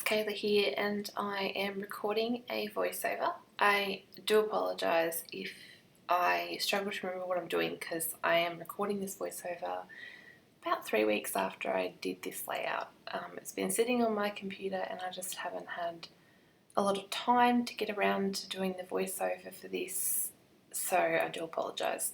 Kayla here, and I am recording a voiceover. I do apologise if I struggle to remember what I'm doing because I am recording this voiceover about 3 weeks after I did this layout. It's been sitting on my computer and I just haven't had a lot of time to get around to doing the voiceover for this, so I do apologise.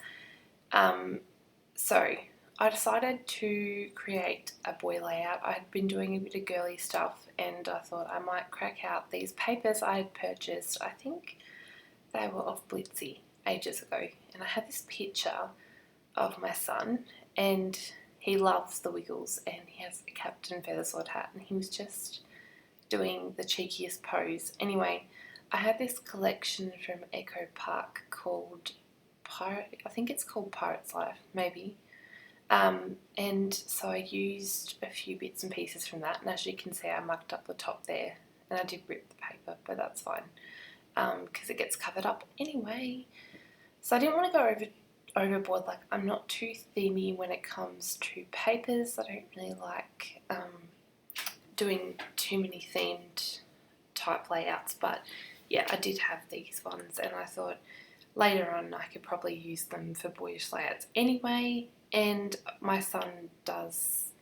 So I decided to create a boy layout. I had been doing a bit of girly stuff and I thought I might crack out these papers I had purchased. I think they were off Blitzy ages ago, and I had this picture of my son and he loves the Wiggles and he has a Captain Feathersword hat and he was just doing the cheekiest pose. Anyway, I had this collection from Echo Park called I think it's called Pirate's Life, maybe. And so I used a few bits and pieces from that, and as you can see I mucked up the top there, and I did rip the paper, but that's fine because it gets covered up anyway. So I didn't want to go overboard. Like, I'm not too themey when it comes to papers. I don't really like doing too many themed type layouts, but yeah, I did have these ones and I thought later on I could probably use them for boyish layouts anyway. And my son does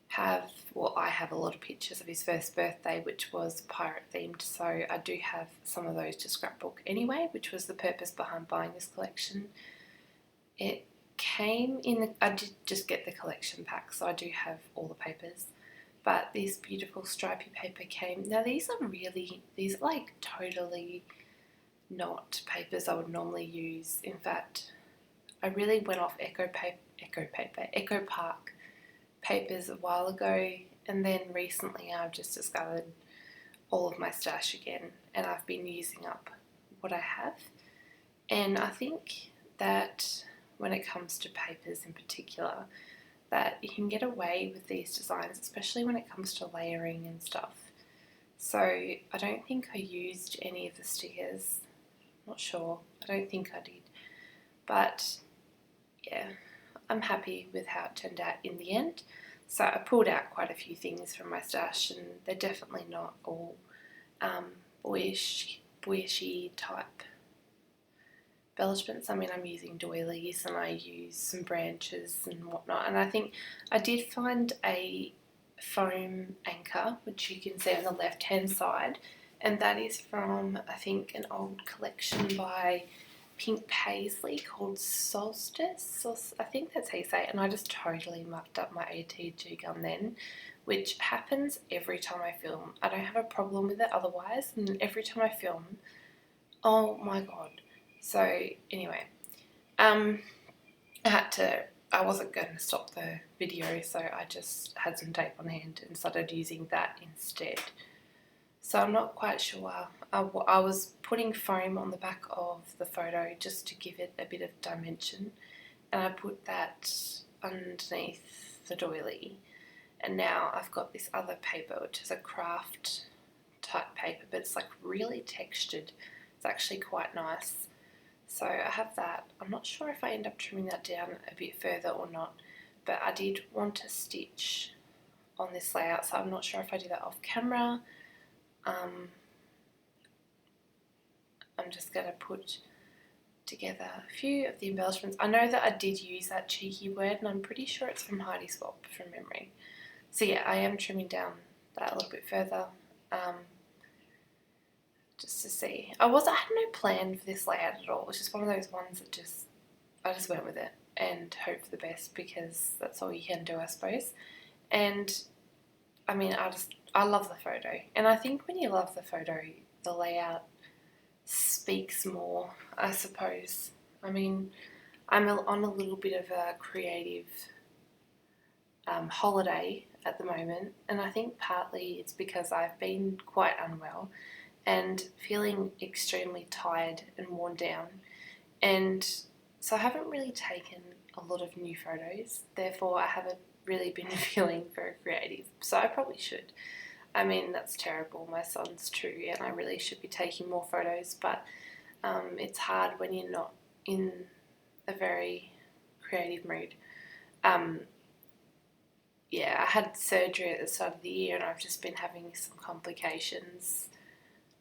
have, well, I have a lot of pictures of his first birthday, which was pirate themed, so I do have some of those to scrapbook anyway, which was the purpose behind buying this collection. It came in, I did just get the collection pack, so I do have all the papers, but this beautiful stripy paper came. Now these are like totally not papers I would normally use. In fact, I really went off Echo Park papers a while ago, and then recently I've just discovered all of my stash again, and I've been using up what I have. And I think that when it comes to papers in particular, that you can get away with these designs, especially when it comes to layering and stuff. So I don't think I used any of the stickers. Not sure. I don't think I did. But yeah, I'm happy with how it turned out in the end. So I pulled out quite a few things from my stash, and they're definitely not all boyishy type embellishments. I mean, I'm using doilies and I use some branches and whatnot, and I think I did find a foam anchor, which you can see on the left hand side, and that is from, I think, an old collection by Pink Paisley called Solstice, I think that's how you say it, and I just totally mucked up my ATG gun then, which happens every time I film. I don't have a problem with it otherwise, and every time I film, oh my god. So anyway, I wasn't going to stop the video, so I just had some tape on hand and started using that instead. So I'm not quite sure. I was putting foam on the back of the photo just to give it a bit of dimension, and I put that underneath the doily. And now I've got this other paper, which is a craft type paper, but it's like really textured. It's actually quite nice. So I have that. I'm not sure if I end up trimming that down a bit further or not, but I did want to stitch on this layout, so I'm not sure if I do that off camera. I'm just going to put together a few of the embellishments. I know that I did use that cheeky word, and I'm pretty sure it's from Heidi Swap from memory. So yeah, I am trimming down that a little bit further, just to see. I had no plan for this layout at all. It was just one of those ones that I just went with it and hope for the best, because that's all you can do, I suppose. And I mean, I love the photo, and I think when you love the photo, the layout speaks more, I suppose. I mean, I'm on a little bit of a creative holiday at the moment, and I think partly it's because I've been quite unwell and feeling extremely tired and worn down, and so I haven't really taken a lot of new photos, therefore I haven't really been feeling very creative, so I probably should. I mean, that's terrible, my son's 2 and I really should be taking more photos, but it's hard when you're not in a very creative mood. yeah, I had surgery at the start of the year and I've just been having some complications.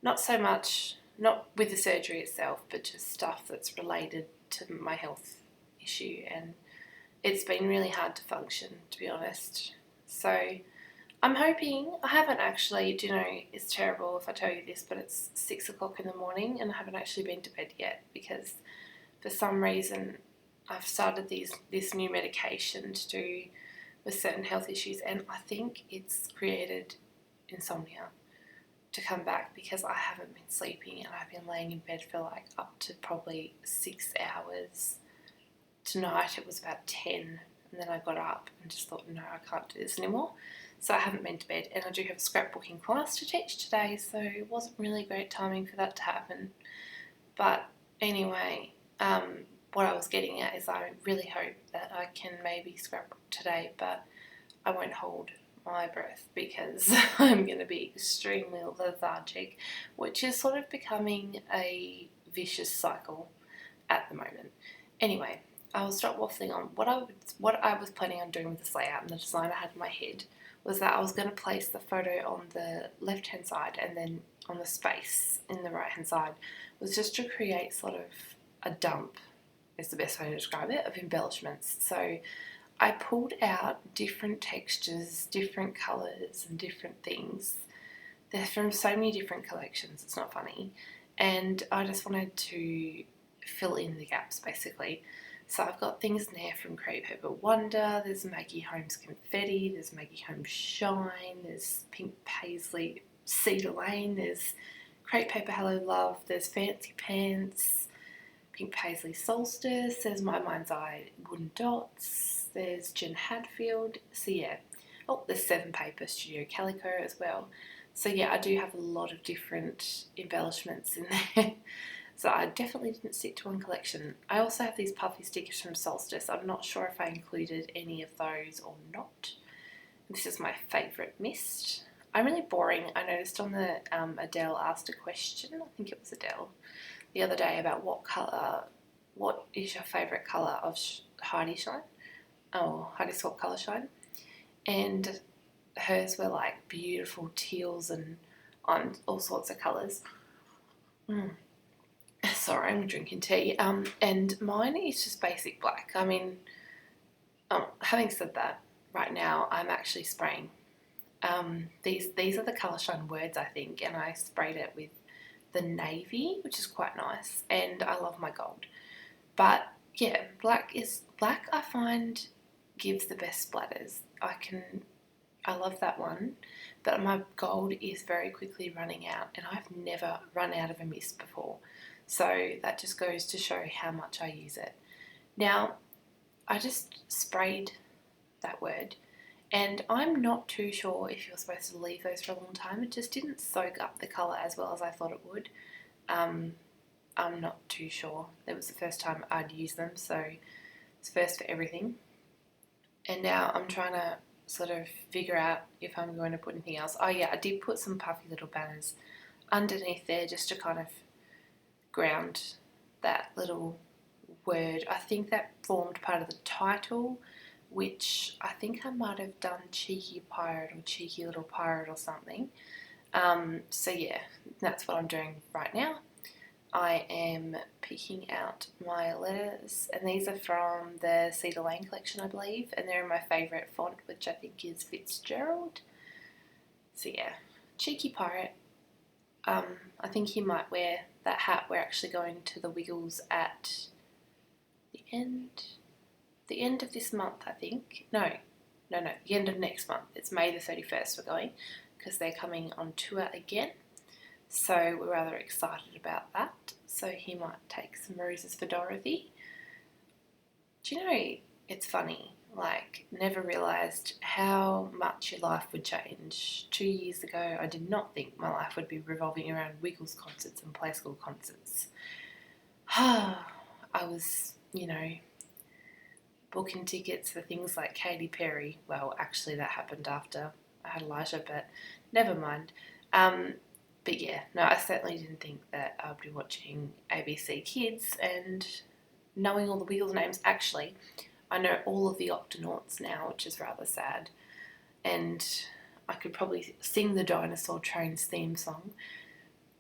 Not so much, not with the surgery itself, but just stuff that's related to my health issue. And it's been really hard to function, to be honest. So I'm hoping, I haven't actually, do you know, it's terrible if I tell you this, but it's 6 o'clock in the morning and I haven't actually been to bed yet because for some reason I've started this new medication to do with certain health issues, and I think it's created insomnia to come back because I haven't been sleeping and I've been laying in bed for like up to probably 6 hours. Tonight it was about 10 and then I got up and just thought, no, I can't do this anymore. So I haven't been to bed, and I do have a scrapbooking class to teach today, so it wasn't really great timing for that to happen. But anyway, what I was getting at is I really hope that I can maybe scrapbook today, but I won't hold my breath because I'm going to be extremely lethargic, which is sort of becoming a vicious cycle at the moment. Anyway, I will stop waffling on. What I was planning on doing with this layout and the design I had in my head was that I was going to place the photo on the left-hand side and then on the space in the right-hand side was just to create sort of a dump, is the best way to describe it, of embellishments. So I pulled out different textures, different colours and different things. They're from so many different collections, it's not funny. And I just wanted to fill in the gaps basically. So I've got things in there from Crepe Paper Wonder, there's Maggie Holmes Confetti, there's Maggie Holmes Shine, there's Pink Paisley Cedar Lane, there's Crepe Paper Hello Love, there's Fancy Pants, Pink Paisley Solstice, there's My Mind's Eye Wooden Dots, there's Jen Hadfield, so yeah. Oh, there's Seven Paper Studio Calico as well. So yeah, I do have a lot of different embellishments in there. So I definitely didn't stick to one collection. I also have these puffy stickers from Solstice. I'm not sure if I included any of those or not. This is my favourite mist. I'm really boring. I noticed on the Adele asked a question, I think it was Adele, the other day about what is your favourite colour of Heidi Shine? Oh, Heidi Swap Colour Shine. And hers were like beautiful teals and on all sorts of colours. Sorry, I'm drinking tea. And mine is just basic black. I mean, having said that, right now I'm actually spraying. These are the Colour Shine words, I think, and I sprayed it with the navy, which is quite nice, and I love my gold. But yeah, black I find gives the best splatters. I love that one, but my gold is very quickly running out, and I've never run out of a mist before. So that just goes to show how much I use it. Now, I just sprayed that word, and I'm not too sure if you're supposed to leave those for a long time. It just didn't soak up the colour as well as I thought it would. I'm not too sure. It was the first time I'd used them, so it's first for everything. And now I'm trying to sort of figure out if I'm going to put anything else. Oh yeah, I did put some puffy little banners underneath there just to kind of ground that little word. I think that formed part of the title, which I think I might have done Cheeky Pirate or Cheeky Little Pirate or something. So yeah, that's what I'm doing right now. I am picking out my letters, and these are from the Cedar Lane collection, I believe, and they're in my favourite font, which I think is Fitzgerald. So yeah, Cheeky Pirate. I think he might wear that hat. We're actually going to the Wiggles at the end of this month, I think. No, the end of next month. It's May the 31st we're going, because they're coming on tour again. So we're rather excited about that. So he might take some roses for Dorothy. Do you know, it's funny, like, never realised how much your life would change. 2 years ago, I did not think my life would be revolving around Wiggles concerts and play school concerts. I was, booking tickets for things like Katy Perry. Well, actually that happened after I had Elijah, but never mind. But yeah, no, I certainly didn't think that I'd be watching ABC Kids and knowing all the Wiggles names. Actually, I know all of the Octonauts now, which is rather sad. and I could probably sing the Dinosaur Trains theme song.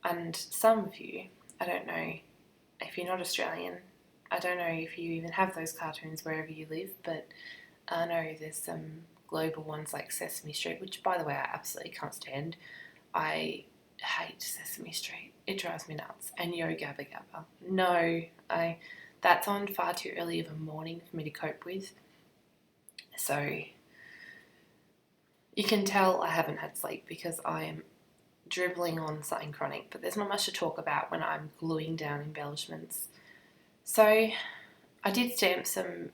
And some of you, I don't know if you're not Australian, I don't know if you even have those cartoons wherever you live, but I know there's some global ones like Sesame Street, which, by the way, I absolutely can't stand. I hate Sesame Street. It drives me nuts. And Yo Gabba Gabba. No, that's on far too early of a morning for me to cope with. So you can tell I haven't had sleep because I am dribbling on something chronic, but there's not much to talk about when I'm gluing down embellishments. So I did stamp some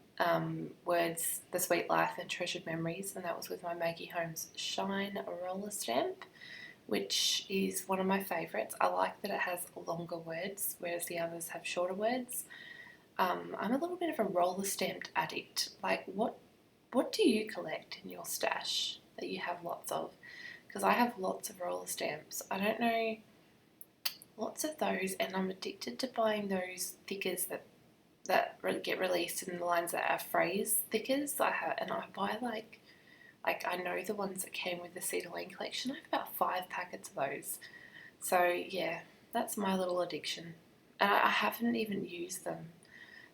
words, The Sweet Life and Treasured Memories, and that was with my Maggie Holmes Shine roller stamp, which is one of my favourites. I like that it has longer words, whereas the others have shorter words. I'm a little bit of a roller stamped addict. Like, what do you collect in your stash that you have lots of? Because I have lots of roller stamps. I don't know, lots of those, and I'm addicted to buying those thickers that get released in the lines that are phrase thickers. I buy like I know the ones that came with the Cedar Lane collection. I have about 5 packets of those. So yeah, that's my little addiction, and I haven't even used them.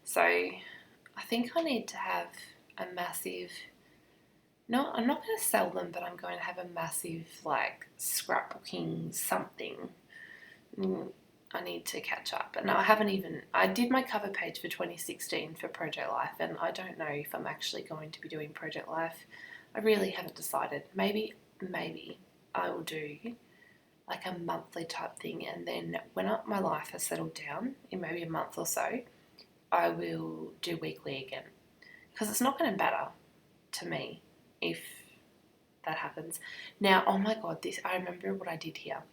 So I think I need to have a massive. No, I'm not going to sell them, but I'm going to have a massive, like, scrapbooking something. I need to catch up. And I did my cover page for 2016 for Project Life, and I don't know if I'm actually going to be doing Project Life. I really haven't decided. Maybe I will do like a monthly type thing, and then when my life has settled down in maybe a month or so, I will do weekly again. Because it's not going to matter to me if that happens. Now, oh my god, I remember what I did here.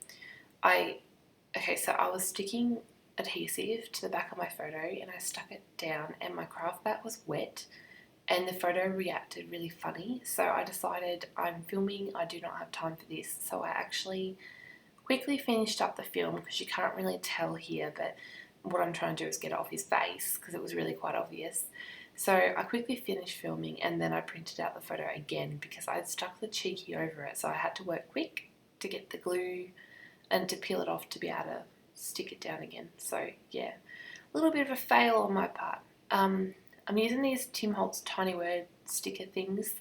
So I was sticking adhesive to the back of my photo, and I stuck it down, and my craft mat was wet, and the photo reacted really funny. So I decided, I'm filming, I do not have time for this. So I actually quickly finished up the film, because you can't really tell here, but what I'm trying to do is get it off his face, because it was really quite obvious. So I quickly finished filming, and then I printed out the photo again because I'd stuck the cheeky over it. So I had to work quick to get the glue and to peel it off to be able to stick it down again. So yeah, a little bit of a fail on my part. I'm using these Tim Holtz Tiny Word sticker things,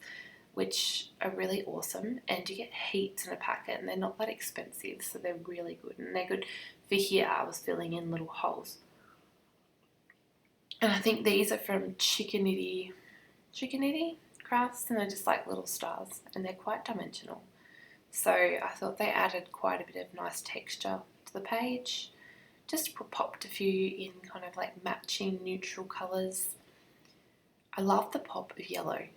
which are really awesome, and you get heaps in a packet, and they're not that expensive, so they're really good. And they're good for here. I was filling in little holes. And I think these are from Chickanitty Crafts, and they're just like little stars, and they're quite dimensional. So I thought they added quite a bit of nice texture to the page. Just popped a few in kind of like matching neutral colours. I love the pop of yellow,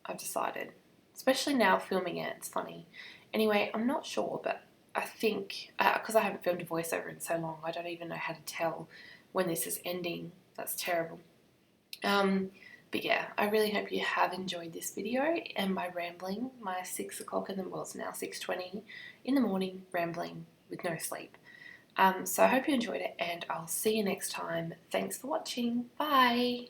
I've decided. Especially now filming it, it's funny. Anyway, I'm not sure, but I think, because I haven't filmed a voiceover in so long, I don't even know how to tell when this is ending. That's terrible. But yeah, I really hope you have enjoyed this video and my rambling, my 6 o'clock it's now 6:20 in the morning rambling with no sleep. So I hope you enjoyed it, and I'll see you next time. Thanks for watching. Bye.